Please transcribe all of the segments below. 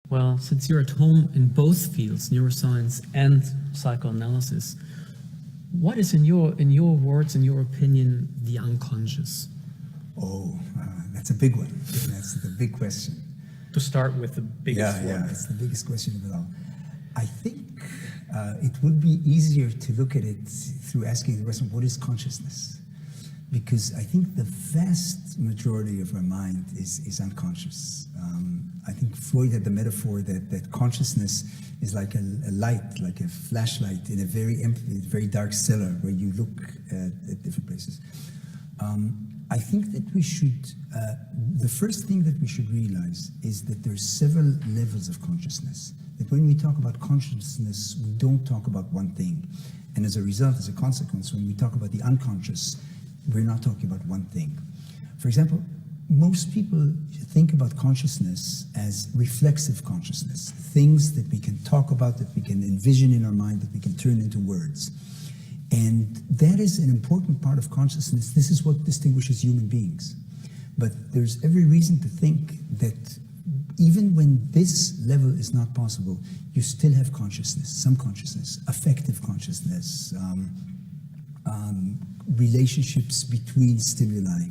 Well, since you're at home in both fields, neuroscience and psychoanalysis, what is, in your words, in your opinion, the unconscious? That's a big one. That's the big question. To start with the biggest one. Yeah, it's the biggest question of it all. I think it would be easier to look at it through asking the question, what is consciousness? Because I think the vast majority of our mind is unconscious. I think Freud had the metaphor that consciousness is like a light, like a flashlight in a very empty, very dark cellar where you look at different places. I think that we should, the first thing that we should realize is that there's several levels of consciousness. That when we talk about consciousness, we don't talk about one thing. And as a result, as a consequence, when we talk about the unconscious, we're not talking about one thing. For example, most people think about consciousness as reflexive consciousness, things that we can talk about, that we can envision in our mind, that we can turn into words. And that is an important part of consciousness. This is what distinguishes human beings. But there's every reason to think that even when this level is not possible, you still have consciousness, some consciousness, affective consciousness, relationships between stimuli.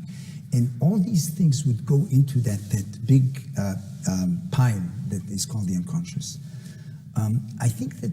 And all these things would go into that big pile that is called the unconscious. I think that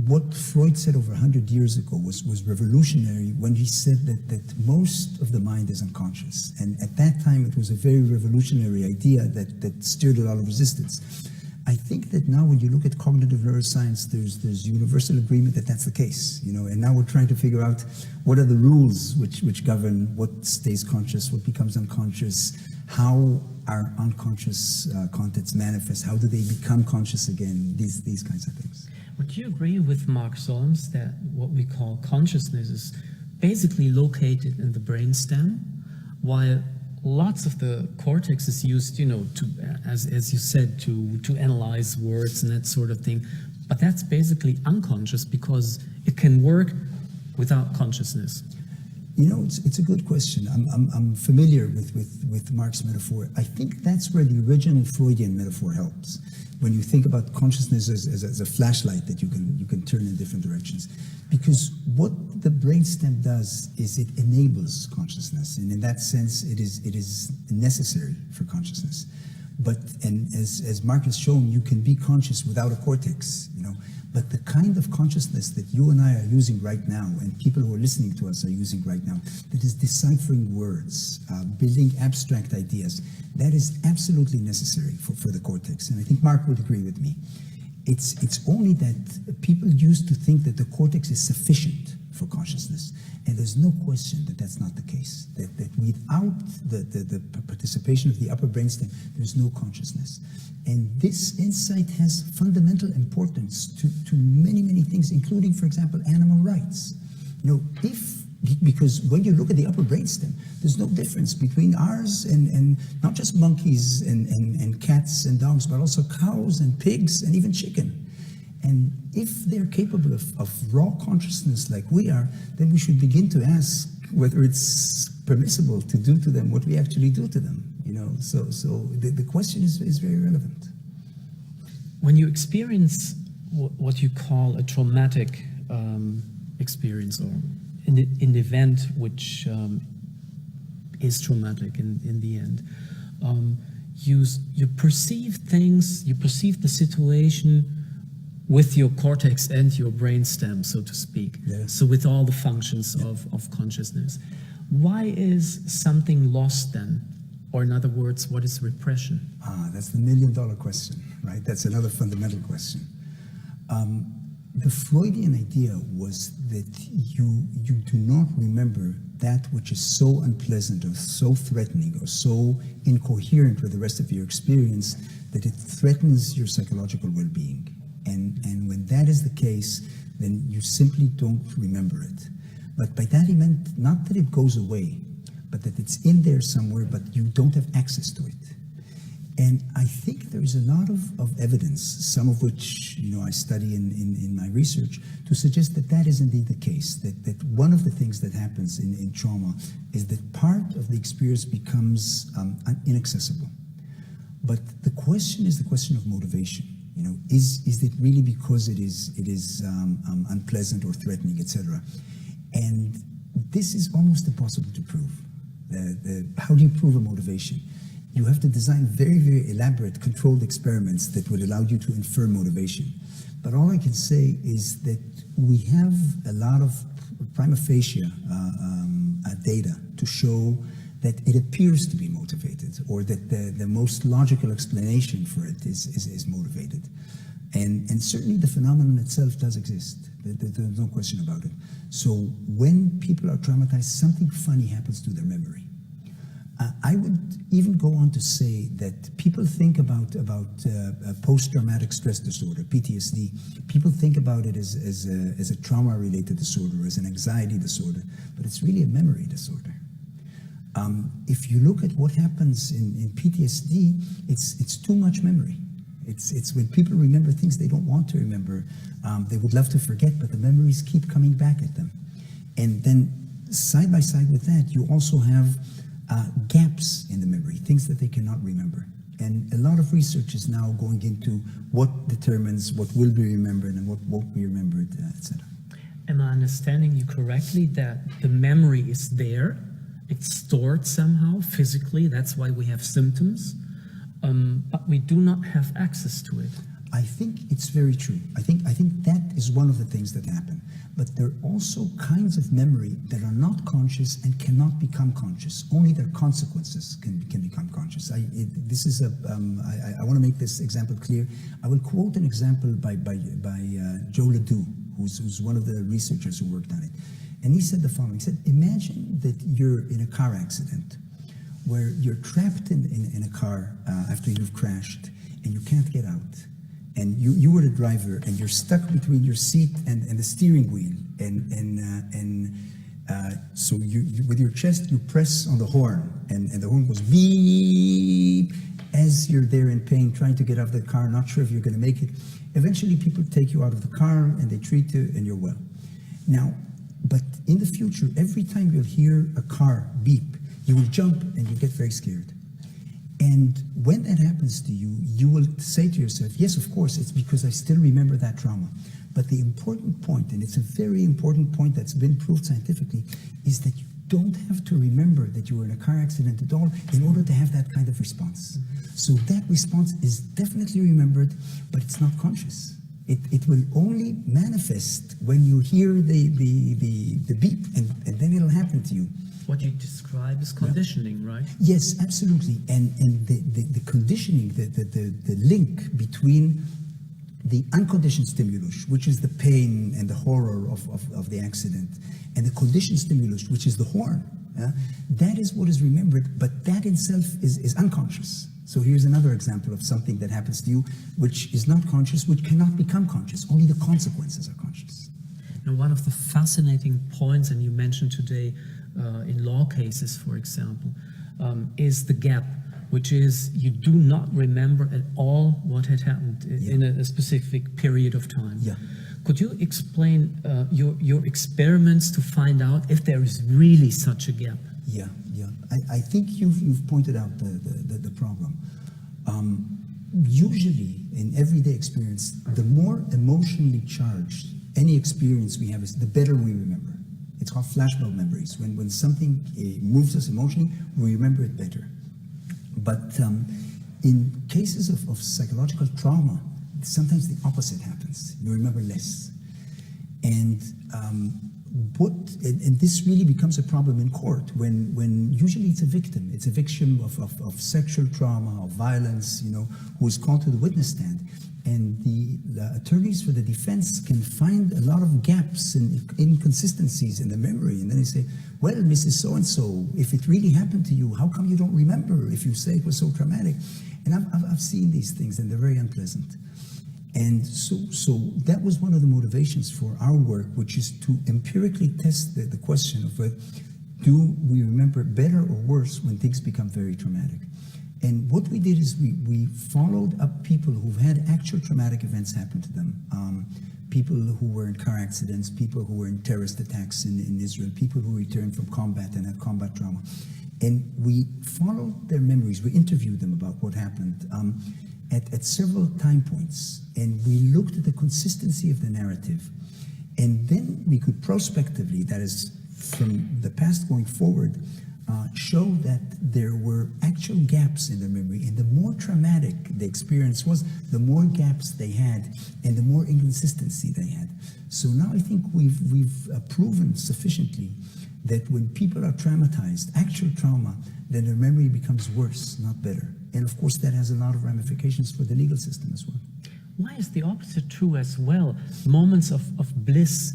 what Freud said over 100 years ago was revolutionary when he said that most of the mind is unconscious. And at that time, it was a very revolutionary idea that stirred a lot of resistance. I think that now when you look at cognitive neuroscience, there's universal agreement that that's the case, and now we're trying to figure out what are the rules which govern what stays conscious, what becomes unconscious, how our unconscious contents manifest, how do they become conscious again, these kinds of things. Would you agree with Mark Solms that what we call consciousness is basically located in the brainstem, while lots of the cortex is used, to, as you said, to analyze words and that sort of thing, but that's basically unconscious because it can work without consciousness? It's a good question. I'm familiar with Mark's metaphor. I think that's where the original Freudian metaphor helps. When you think about consciousness as a flashlight that you can turn in different directions. Because what the brainstem does is it enables consciousness, and in that sense it is necessary for consciousness. And as Mark has shown, you can be conscious without a cortex, But the kind of consciousness that you and I are using right now, and people who are listening to us are using right now, that is deciphering words, building abstract ideas, that is absolutely necessary for the cortex. And I think Mark would agree with me. It's only that people used to think that the cortex is sufficient for consciousness. And there's no question that that's not the case. That without the participation of the upper brainstem, there's no consciousness. And this insight has fundamental importance to many, many things, including, for example, animal rights. Because when you look at the upper brainstem, there's no difference between ours and not just monkeys and cats and dogs, but also cows and pigs and even chicken. And if they're capable of raw consciousness like we are, then we should begin to ask whether it's permissible to do to them what we actually do to them. So the question is very relevant. When you experience what you call a traumatic experience, or an event which is traumatic in the end, you perceive things, you perceive the situation with your cortex and your brainstem, so to speak. Yeah. So with all the functions of consciousness. Why is something lost then? Or in other words, what is repression? That's the million-dollar question, right? That's another fundamental question. The Freudian idea was that you do not remember that which is so unpleasant or so threatening or so incoherent with the rest of your experience that it threatens your psychological well-being. And when that is the case, then you simply don't remember it. But by that he meant not that it goes away, but that it's in there somewhere, but you don't have access to it. And I think there is a lot of evidence, some of which I study in my research, to suggest that is indeed the case, that one of the things that happens in trauma is that part of the experience becomes inaccessible. But the question is the question of motivation. Is it really because it is unpleasant or threatening, etc.? And this is almost impossible to prove. How do you prove a motivation? You have to design very, very elaborate controlled experiments that would allow you to infer motivation. But all I can say is that we have a lot of prima facie data to show that it appears to be motivated, or that the most logical explanation for it is motivated. And certainly the phenomenon itself does exist. There's no question about it. So when people are traumatized, something funny happens to their memory. I would even go on to say that people think about post-traumatic stress disorder, PTSD. People think about it as a trauma-related disorder, as an anxiety disorder, but it's really a memory disorder. If you look at what happens in PTSD, it's too much memory. It's when people remember things they don't want to remember. They would love to forget, but the memories keep coming back at them. And then side by side with that, you also have gaps in the memory, things that they cannot remember. And a lot of research is now going into what determines what will be remembered and what won't be remembered, etc. Am I understanding you correctly that the memory is there? It's stored somehow physically, that's why we have symptoms, but we do not have access to it. I think it's very true. I think that is one of the things that happen. But there are also kinds of memory that are not conscious and cannot become conscious. Only their consequences can become conscious. I want to make this example clear. I will quote an example by Joe Ledoux, who's one of the researchers who worked on it. And he said the following. He said, imagine that you're in a car accident where you're trapped in a car after you've crashed and you can't get out. And you were the driver, and you're stuck between your seat and the steering wheel. So with your chest, you press on the horn, and the horn goes beep as you're there in pain, trying to get out of the car, not sure if you're going to make it. Eventually, people take you out of the car, and they treat you, and you're well. Now, but in the future, every time you'll hear a car beep, you will jump, and you get very scared. And when that happens to you, you will say to yourself, yes, of course, it's because I still remember that trauma. But the important point, and it's a very important point that's been proved scientifically, is that you don't have to remember that you were in a car accident at all in order to have that kind of response. So that response is definitely remembered, but it's not conscious. It will only manifest when you hear the beep, and then it'll happen to you. What you describe is conditioning, right? Yes, absolutely. And the conditioning, the link between the unconditioned stimulus, which is the pain and the horror of the accident, and the conditioned stimulus, which is the horn, that is what is remembered, but that itself is unconscious. So here's another example of something that happens to you, which is not conscious, which cannot become conscious. Only the consequences are conscious. Now, one of the fascinating points, and you mentioned today, in law cases, for example, is the gap, which is you do not remember at all what had happened in a specific period of time. Yeah. Could you explain your experiments to find out if there is really such a gap? Yeah. I think you've pointed out the problem. Usually, in everyday experience, the more emotionally charged any experience we have is, the better we remember. It's called flashbulb memories. When something moves us emotionally, we remember it better. But in cases of psychological trauma, sometimes the opposite happens. You remember less. And this really becomes a problem in court when usually it's a victim. It's a victim of sexual trauma, of violence, who is called to the witness stand. And the attorneys for the defense can find a lot of gaps and inconsistencies in the memory. And then they say, well, Mrs. So-and-so, if it really happened to you, how come you don't remember if you say it was so traumatic? And I've seen these things, and they're very unpleasant. And so that was one of the motivations for our work, which is to empirically test the question of whether do we remember better or worse when things become very traumatic. And what we did is we followed up people who've had actual traumatic events happen to them. People who were in car accidents, people who were in terrorist attacks in Israel, people who returned from combat and had combat trauma. And we followed their memories. We interviewed them about what happened. at several time points, and we looked at the consistency of the narrative, and then we could prospectively, that is, from the past going forward, show that there were actual gaps in the memory, and the more traumatic the experience was, the more gaps they had, and the more inconsistency they had. So now I think we've proven sufficiently that when people are traumatized, actual trauma, then their memory becomes worse, not better. And of course, that has a lot of ramifications for the legal system as well. Why is the opposite true as well? Moments of bliss,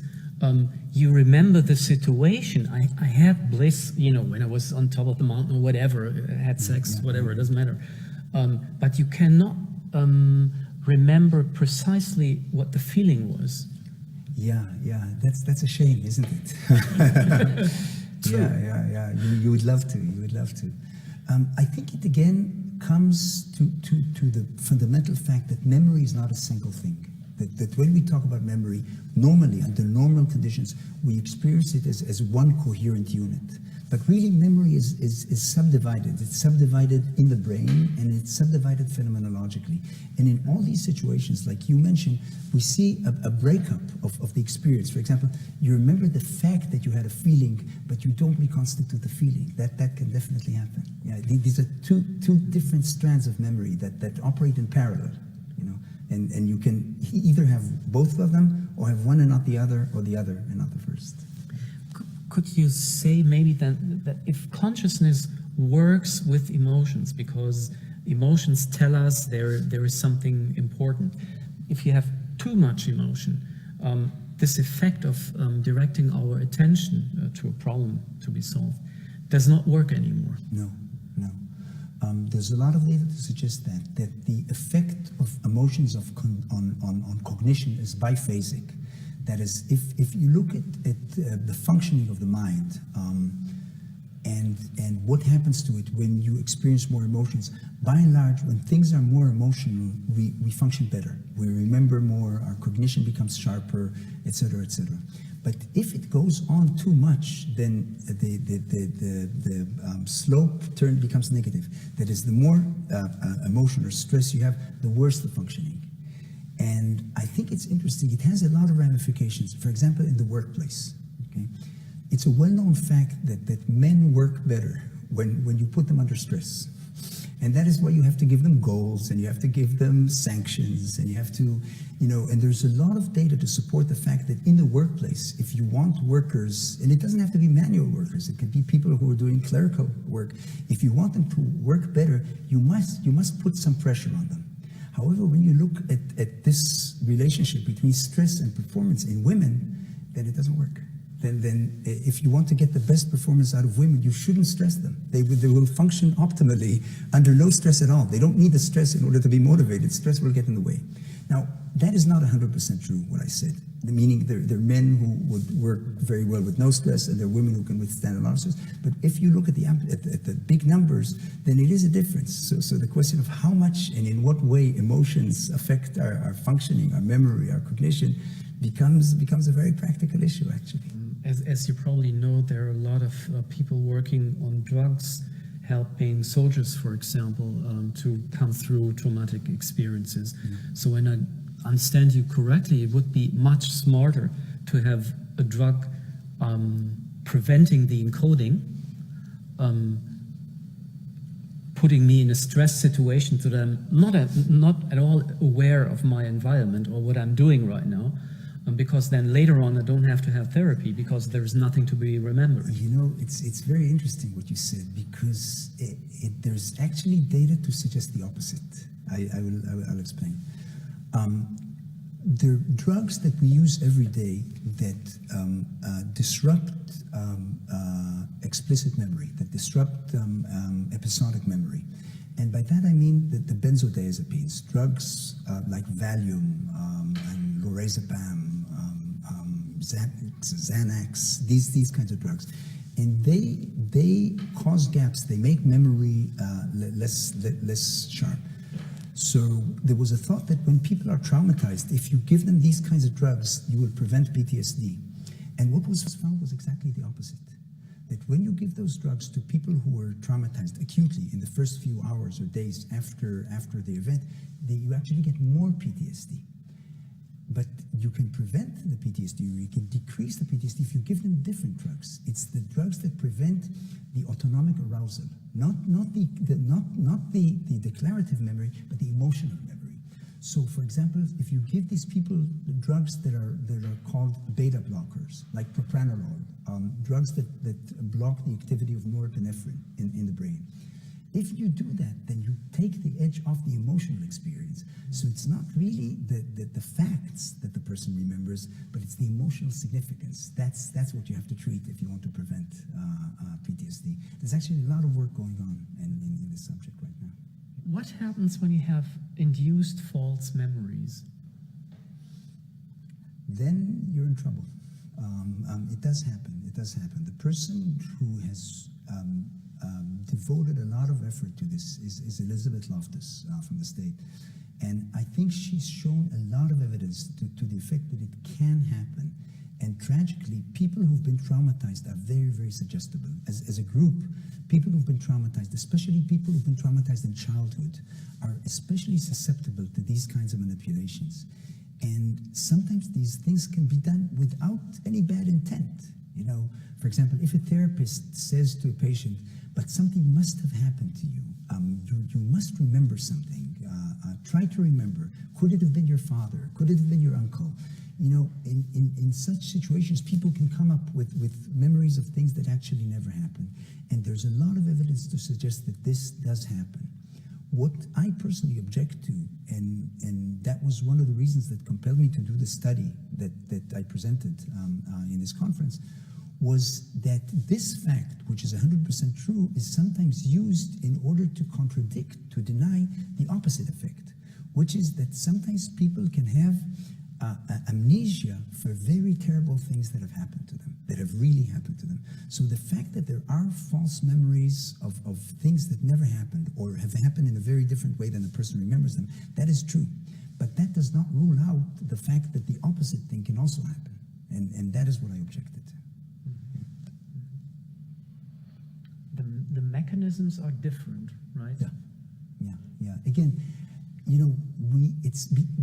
you remember the situation. I had bliss, when I was on top of the mountain or whatever, had sex, whatever, it doesn't matter. But you cannot remember precisely what the feeling was. Yeah, that's a shame, isn't it? Yeah. You would love to. I think it again comes to the fundamental fact that memory is not a single thing. That when we talk about memory, normally, under normal conditions, we experience it as one coherent unit. But really, memory is subdivided. It's subdivided in the brain, and it's subdivided phenomenologically. And in all these situations, like you mentioned, we see a breakup of the experience. For example, you remember the fact that you had a feeling, but you don't reconstitute the feeling. That can definitely happen. Yeah, these are two different strands of memory that operate in parallel. And you can either have both of them, or have one and not the other, or the other and not the first. Could you say maybe then that if consciousness works with emotions, because emotions tell us there is something important, if you have too much emotion, this effect of directing our attention to a problem to be solved does not work anymore? No. There's a lot of data to suggest that the effect of emotions on cognition is biphasic. That is, if you look at the functioning of the mind and what happens to it when you experience more emotions, by and large, when things are more emotional, we function better. We remember more, our cognition becomes sharper, etc., etc. But if it goes on too much, then the slope becomes negative. That is, the more emotion or stress you have, the worse the functioning. And I think it's interesting. It has a lot of ramifications. For example, in the workplace, okay? It's a well-known fact that men work better when you put them under stress. And that is why you have to give them goals, and you have to give them sanctions, and you have to, and there's a lot of data to support the fact that in the workplace, if you want workers, and it doesn't have to be manual workers, it could be people who are doing clerical work, if you want them to work better, you must put some pressure on them. However, when you look at this relationship between stress and performance in women, then it doesn't work. Then if you want to get the best performance out of women, you shouldn't stress them. They will function optimally under no stress at all. They don't need the stress in order to be motivated. Stress will get in the way. Now, that is not 100% true, what I said. Meaning there are men who would work very well with no stress, and there are women who can withstand a lot of stress. But if you look at the big numbers, then it is a difference. So the question of how much and in what way emotions affect our functioning, our memory, our cognition, becomes a very practical issue, actually. As you probably know, there are a lot of people working on drugs, helping soldiers, for example, to come through traumatic experiences. So when I understand you correctly, it would be much smarter to have a drug preventing the encoding, putting me in a stress situation so that I'm not at all aware of my environment or what I'm doing right now. Because then later on I don't have to have therapy because there's nothing to be remembered. It's very interesting what you said, because there's actually data to suggest the opposite. I'll explain. There are drugs that we use every day that disrupt explicit memory, that disrupt episodic memory. And by that I mean that the benzodiazepines, drugs like Valium and lorazepam, Xanax, these kinds of drugs, and they cause gaps. They make memory less sharp. So there was a thought that when people are traumatized, if you give them these kinds of drugs, you will prevent PTSD. And what was found was exactly the opposite. that when you give those drugs to people who are traumatized acutely in the first few hours or days after the event, you actually get more PTSD. But you can prevent the PTSD, or you can decrease the PTSD if you give them different drugs. It's the drugs that prevent the autonomic arousal, not the declarative memory, but the emotional memory. So, for example, if you give these people drugs that are called beta blockers, like propranolol, drugs that block the activity of norepinephrine in the brain. If you do that, then you take the edge off the emotional experience. So it's not really the facts that the person remembers, but it's the emotional significance. That's what you have to treat if you want to prevent PTSD. There's actually a lot of work going on in this subject right now. What happens when you have induced false memories? Then you're in trouble. It does happen. It does happen. The person who has devoted a lot of effort to this is Elizabeth Loftus from the state. And I think she's shown a lot of evidence to the effect that it can happen. And tragically, people who've been traumatized are very, very suggestible. As a group, people who've been traumatized, especially people who've been traumatized in childhood, are especially susceptible to these kinds of manipulations. And sometimes these things can be done without any bad intent. You know, for example, if a therapist says to a patient, but something must have happened to you. You must remember something. Try to remember. Could it have been your father? Could it have been your uncle? You know, in such situations, people can come up with memories of things that actually never happened. And there's a lot of evidence to suggest that this does happen. What I personally object to, and that was one of the reasons that compelled me to do the study that I presented in this conference, was that this fact, which is 100% true, is sometimes used in order to contradict, to deny the opposite effect, which is that sometimes people can have amnesia for very terrible things that have happened to them, that have really happened to them. So the fact that there are false memories of things that never happened or have happened in a very different way than the person remembers them, that is true. But that does not rule out the fact that the opposite thing can also happen. And that is what I objected to. The mechanisms are different, right? Yeah. Again, you know,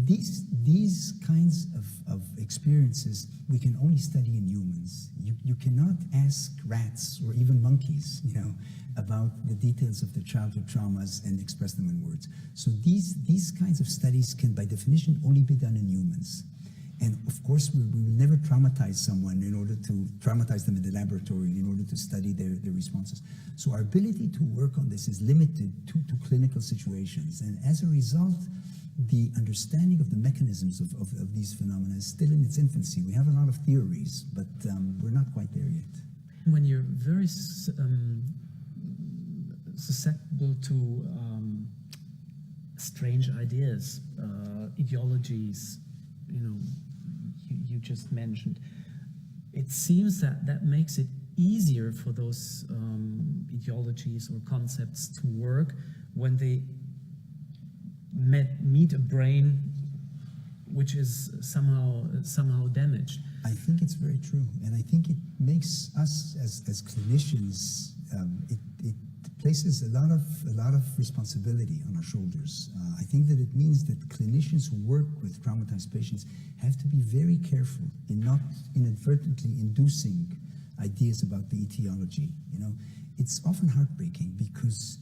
these kinds of experiences we can only study in humans. You cannot ask rats or even monkeys, you know, about the details of their childhood traumas and express them in words. So these kinds of studies can, by definition, only be done in humans. And of course, we will never traumatize someone in order to traumatize them in the laboratory in order to study their responses. So our ability to work on this is limited to clinical situations. And as a result, the understanding of the mechanisms of these phenomena is still in its infancy. We have a lot of theories, but we're not quite there yet. When you're very susceptible to strange ideas, ideologies, you know, you just mentioned, it seems that makes it easier for those ideologies or concepts to work when they meet a brain which is somehow damaged. I think it's very true, and I think it makes us as clinicians, it places a lot of responsibility on our shoulders. I think that it means that clinicians who work with traumatized patients have to be very careful in not inadvertently inducing ideas about the etiology. You know, it's often heartbreaking because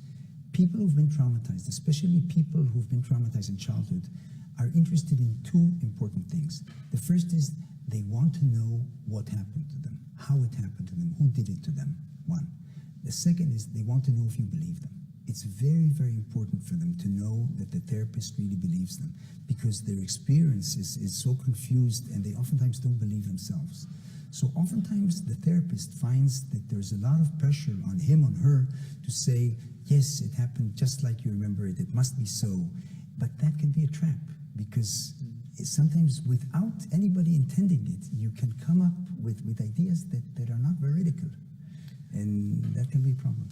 people who've been traumatized, especially people who've been traumatized in childhood, are interested in two important things. The first is they want to know what happened to them, how it happened to them, who did it to them, one. The second is they want to know if you believe them. It's very, very important for them to know that the therapist really believes them because their experience is so confused and they oftentimes don't believe themselves. So oftentimes the therapist finds that there's a lot of pressure on him, on her, to say, yes, it happened just like you remember it, it must be so. But that can be a trap because sometimes without anybody intending it, you can come up with ideas that are not veridical. And that can be a problem.